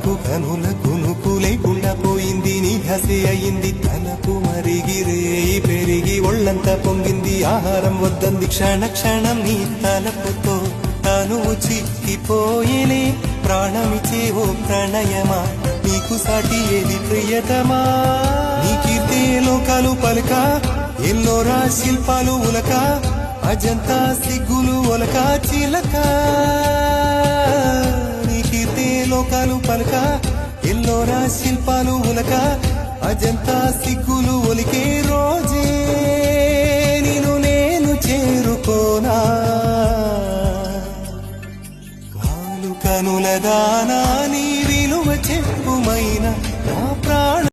నాకు కనుల కునుకు లేకుండా పోయింది, నీ ధ్యాసే అయింది తలపు మరిగిరేయి పెరిగి ఒళ్ళంతా పొంగింది, ఆహారం వద్దంది క్షణ క్షణం నీ తలపుతో తాను చిక్కిపోయేనే, ప్రాణమిచే ఓ ప్రణయమా నీకు సాటి ఏది ప్రియతమా, నీ కీర్తే లోకాలు పలుక ఎల్లోరా శిల్పాలు ఉలక, అజంతా సిగ్గులు ఒలక చిలక, నీ కీర్తే లోకాలు పలుక ఎల్లోరా శిల్పాలు ఉలక, అజంతా సిగ్గులు ఒలికే రోజే నిన్ను నేను చేరుకోనా, కనుల దానా నీ విలువ చెప్పుమైనా